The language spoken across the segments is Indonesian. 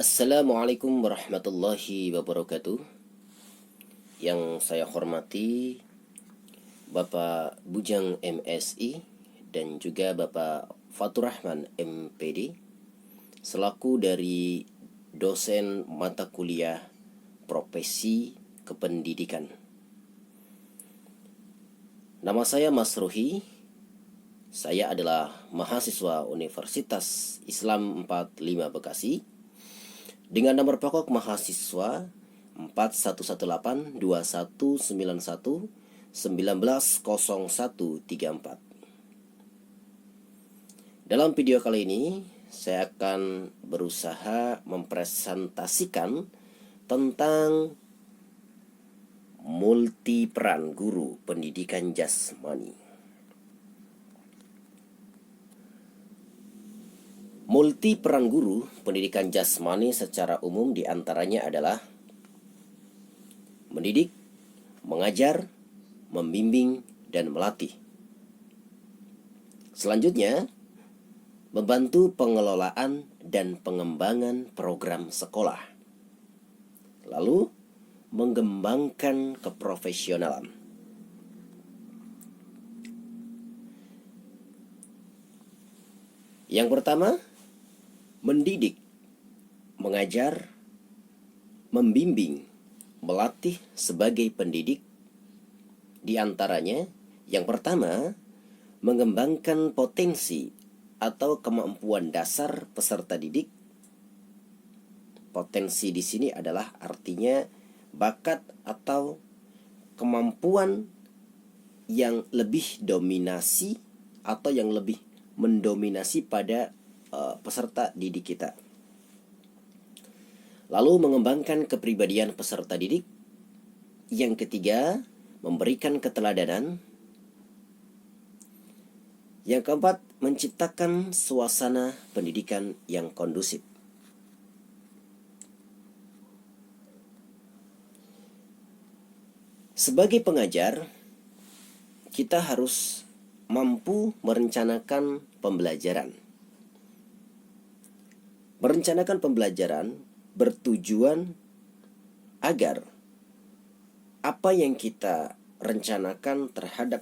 Assalamualaikum warahmatullahi wabarakatuh. Yang saya hormati Bapak Bujang MSI dan juga Bapak Fatur Rahman MPD selaku dari dosen mata kuliah profesi kependidikan. Nama saya Mas Ruhi. Saya adalah mahasiswa Universitas Islam 45 Bekasi dengan nomor pokok mahasiswa 41912191190134. Dalam video kali ini saya akan berusaha mempresentasikan tentang multi peran guru pendidikan jasmani. Multi peran guru pendidikan jasmani secara umum diantaranya adalah mendidik, mengajar, membimbing, dan melatih. Selanjutnya, membantu pengelolaan dan pengembangan program sekolah. Lalu, mengembangkan keprofesionalan. Yang pertama, mendidik, mengajar, membimbing, melatih sebagai pendidik. Di antaranya, yang pertama, mengembangkan potensi atau kemampuan dasar peserta didik. Potensi di sini adalah artinya bakat atau kemampuan yang lebih dominasi atau yang lebih mendominasi pada peserta didik kita. Lalu mengembangkan kepribadian peserta didik. Yang ketiga, memberikan keteladanan. Yang keempat, menciptakan suasana pendidikan yang kondusif. Sebagai pengajar, kita harus mampu merencanakan pembelajaran. Merencanakan pembelajaran bertujuan agar apa yang kita rencanakan terhadap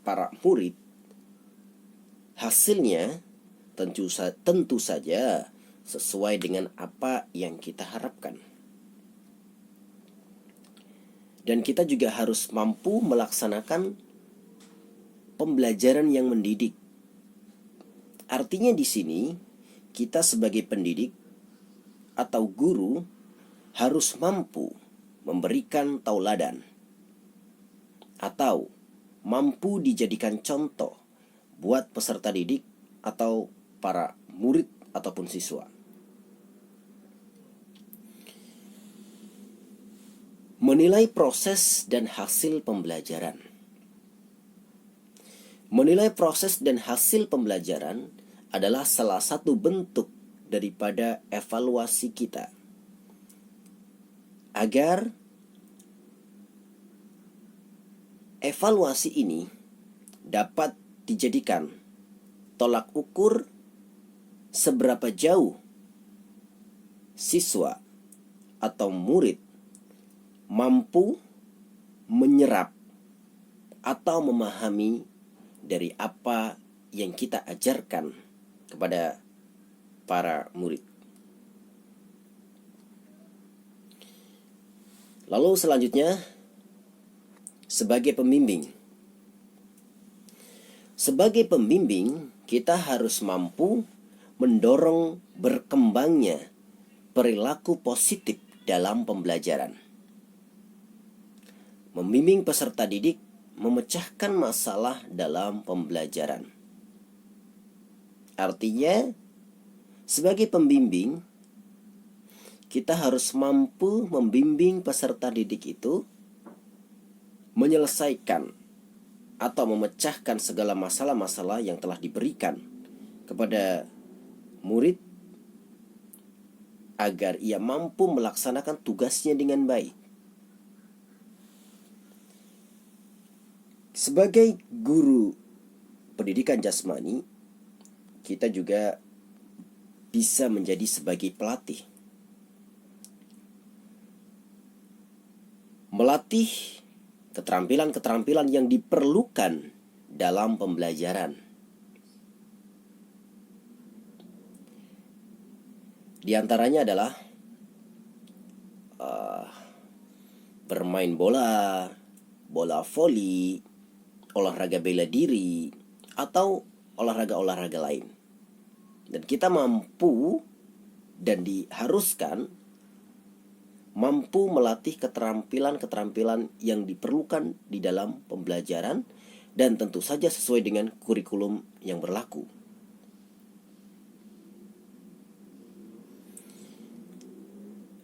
para murid hasilnya tentu saja sesuai dengan apa yang kita harapkan. Dan kita juga harus mampu melaksanakan pembelajaran yang mendidik. Artinya di sini kita sebagai pendidik atau guru harus mampu memberikan tauladan atau mampu dijadikan contoh buat peserta didik atau para murid ataupun siswa. Menilai proses dan hasil pembelajaran. Menilai proses dan hasil pembelajaran adalah salah satu bentuk daripada evaluasi kita agar evaluasi ini dapat dijadikan tolak ukur seberapa jauh siswa atau murid mampu menyerap atau memahami dari apa yang kita ajarkan kepada para murid. Lalu selanjutnya, sebagai pembimbing. Sebagai pembimbing, kita harus mampu mendorong berkembangnya perilaku positif dalam pembelajaran. Membimbing peserta didik memecahkan masalah dalam pembelajaran. Artinya, sebagai pembimbing, kita harus mampu membimbing peserta didik itu menyelesaikan atau memecahkan segala masalah-masalah yang telah diberikan kepada murid agar ia mampu melaksanakan tugasnya dengan baik. Sebagai guru pendidikan jasmani, kita juga bisa menjadi sebagai pelatih. melatih keterampilan-keterampilan yang diperlukan dalam pembelajaran. Di antaranya adalah bermain bola, bola voli, olahraga bela diri, atau olahraga-olahraga lain. Dan kita mampu dan diharuskan mampu melatih keterampilan-keterampilan yang diperlukan di dalam pembelajaran dan tentu saja sesuai dengan kurikulum yang berlaku.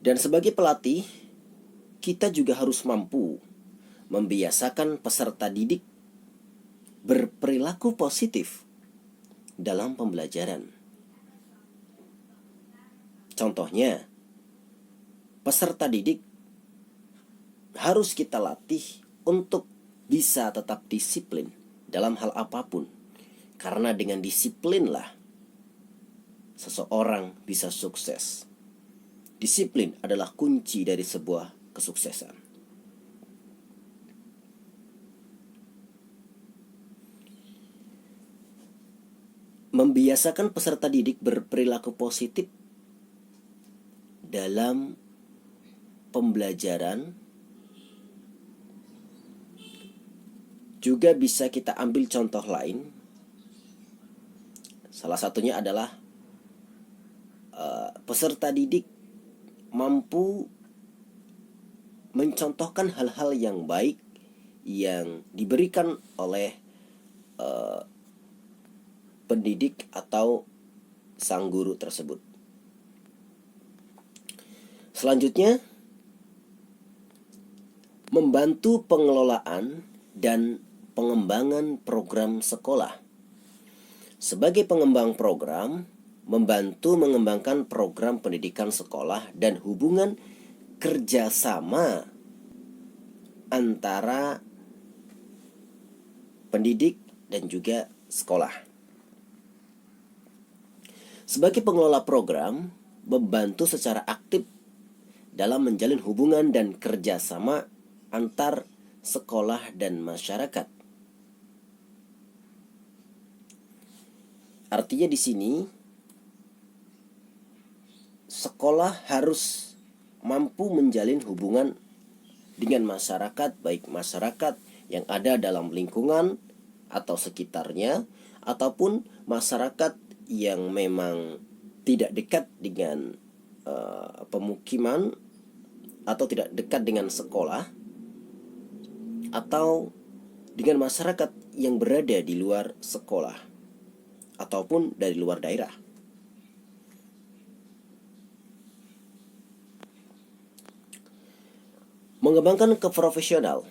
Dan sebagai pelatih, kita juga harus mampu membiasakan peserta didik berperilaku positif dalam pembelajaran. Contohnya, peserta didik harus kita latih untuk bisa tetap disiplin dalam hal apapun. Karena dengan disiplinlah seseorang bisa sukses. Disiplin adalah kunci dari sebuah kesuksesan. Membiasakan peserta didik berperilaku positif dalam pembelajaran juga bisa kita ambil contoh lain. Salah satunya adalah peserta didik mampu mencontohkan hal-hal yang baik yang diberikan oleh pendidik atau sang guru tersebut. Selanjutnya, membantu pengelolaan dan pengembangan program sekolah. Sebagai pengembang program, membantu mengembangkan program pendidikan sekolah dan hubungan kerjasama antara pendidik dan juga sekolah. Sebagai pengelola program, membantu secara aktif dalam menjalin hubungan dan kerjasama antar sekolah dan masyarakat. Artinya di sini sekolah harus mampu menjalin hubungan dengan masyarakat, baik masyarakat yang ada dalam lingkungan atau sekitarnya, ataupun masyarakat yang memang tidak dekat dengan pemukiman atau tidak dekat dengan sekolah, atau dengan masyarakat yang berada di luar sekolah ataupun dari luar daerah. Mengembangkan keprofesional.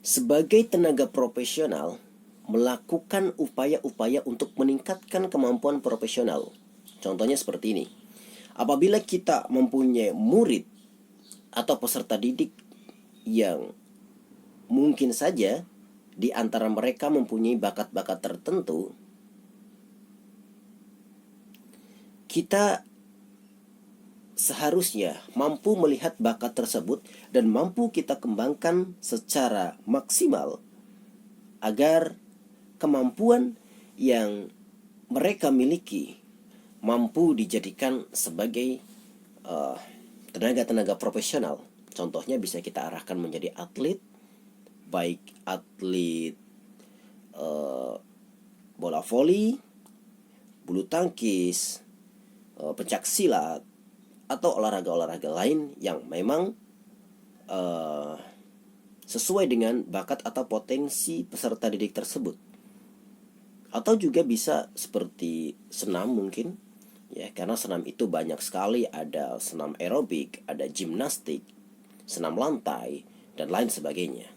Sebagai tenaga profesional, melakukan upaya-upaya untuk meningkatkan kemampuan profesional. Contohnya seperti ini. Apabila kita mempunyai murid atau peserta didik yang mungkin saja di antara mereka mempunyai bakat-bakat tertentu, kita seharusnya mampu melihat bakat tersebut dan mampu kita kembangkan secara maksimal agar kemampuan yang mereka miliki mampu dijadikan sebagai tenaga-tenaga profesional. Contohnya bisa kita arahkan menjadi atlet, baik atlet bola voli, bulu tangkis, pencak silat, atau olahraga-olahraga lain yang memang sesuai dengan bakat atau potensi peserta didik tersebut. Atau juga bisa seperti senam mungkin, ya, karena senam itu banyak sekali, ada senam aerobik, ada gimnastik, senam lantai, dan lain sebagainya.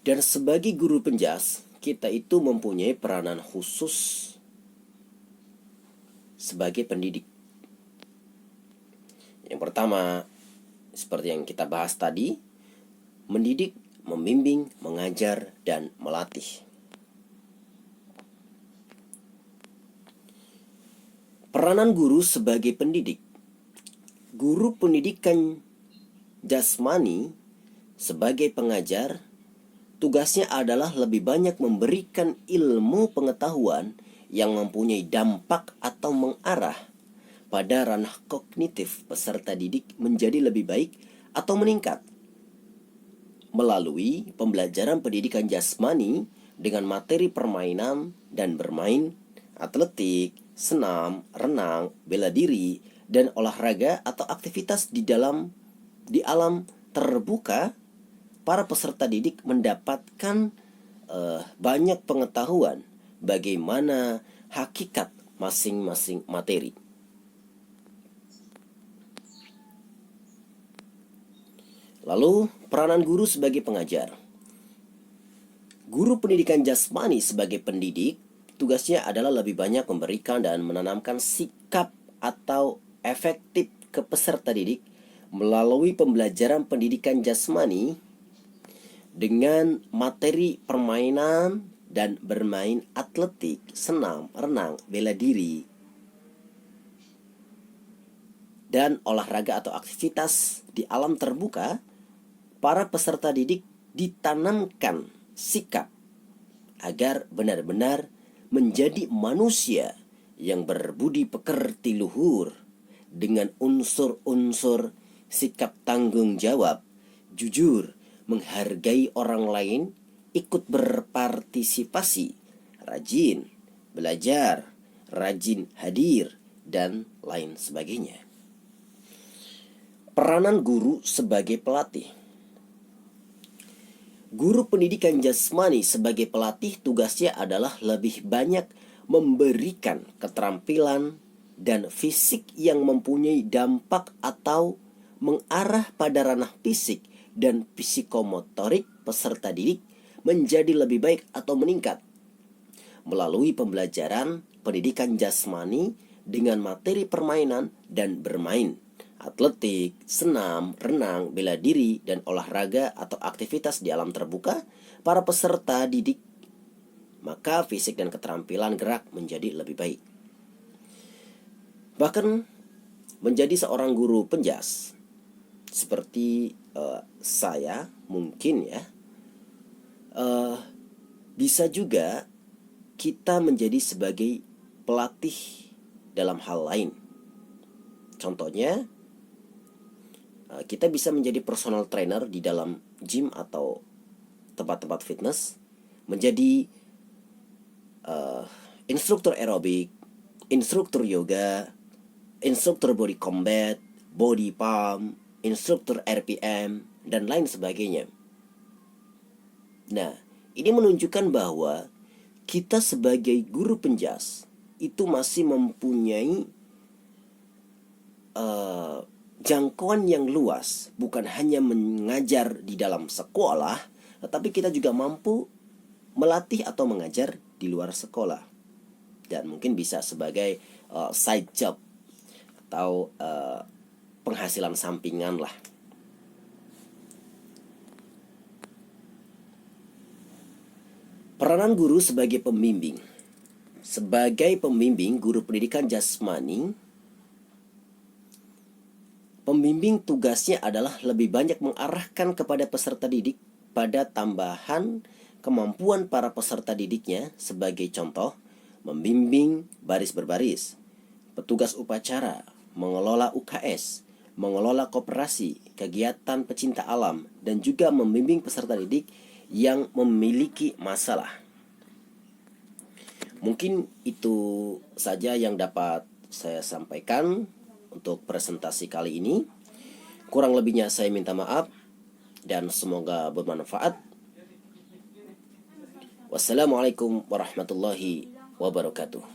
Dan sebagai guru penjas, kita itu mempunyai peranan khusus sebagai pendidik. Yang pertama, seperti yang kita bahas tadi, mendidik, membimbing, mengajar, dan melatih. Peranan guru sebagai pendidik. Guru pendidikan jasmani sebagai pengajar, tugasnya adalah lebih banyak memberikan ilmu pengetahuan yang mempunyai dampak atau mengarah pada ranah kognitif peserta didik menjadi lebih baik atau meningkat melalui pembelajaran pendidikan jasmani dengan materi permainan dan bermain, atletik, senam, renang, bela diri, dan olahraga atau aktivitas di alam terbuka. Para peserta didik mendapatkan banyak pengetahuan bagaimana hakikat masing-masing materi. Lalu, peranan guru sebagai pengajar. Guru pendidikan jasmani sebagai pendidik, tugasnya adalah lebih banyak memberikan dan menanamkan sikap atau efektif ke peserta didik melalui pembelajaran pendidikan jasmani dengan materi permainan dan bermain atletik, senam, renang, bela diri, dan olahraga atau aktivitas di alam terbuka. Para peserta didik ditanamkan sikap agar benar-benar menjadi manusia yang berbudi pekerti luhur dengan unsur-unsur sikap tanggung jawab, jujur, menghargai orang lain, ikut berpartisipasi, rajin belajar, rajin hadir, dan lain sebagainya. Peranan guru sebagai pelatih. Guru pendidikan jasmani sebagai pelatih tugasnya adalah lebih banyak memberikan keterampilan dan fisik yang mempunyai dampak atau mengarah pada ranah fisik dan psikomotorik peserta didik menjadi lebih baik atau meningkat melalui pembelajaran pendidikan jasmani dengan materi permainan dan bermain, atletik, senam, renang, bela diri, dan olahraga atau aktivitas di alam terbuka. Para peserta didik, maka fisik dan keterampilan gerak menjadi lebih baik. Bahkan menjadi seorang guru penjas seperti saya mungkin ya, bisa juga kita menjadi sebagai pelatih dalam hal lain. Contohnya, kita bisa menjadi personal trainer di dalam gym atau tempat-tempat fitness, menjadi instruktur aerobik, instruktur yoga, instruktur body combat, body pump, instruktur RPM, dan lain sebagainya. Nah, ini menunjukkan bahwa kita sebagai guru penjas itu masih mempunyai jangkauan yang luas, bukan hanya mengajar di dalam sekolah, tetapi kita juga mampu melatih atau mengajar di luar sekolah, dan mungkin bisa sebagai side job atau penghasilan sampingan lah. Peranan guru sebagai pembimbing. Sebagai pembimbing guru pendidikan jasmani, pembimbing tugasnya adalah lebih banyak mengarahkan kepada peserta didik pada tambahan kemampuan para peserta didiknya. Sebagai contoh, membimbing baris berbaris, petugas upacara, mengelola UKS, mengelola koperasi, kegiatan pecinta alam, dan juga membimbing peserta didik yang memiliki masalah. Mungkin itu saja yang dapat saya sampaikan untuk presentasi kali ini. Kurang lebihnya saya minta maaf dan semoga bermanfaat. Wassalamualaikum warahmatullahi wabarakatuh.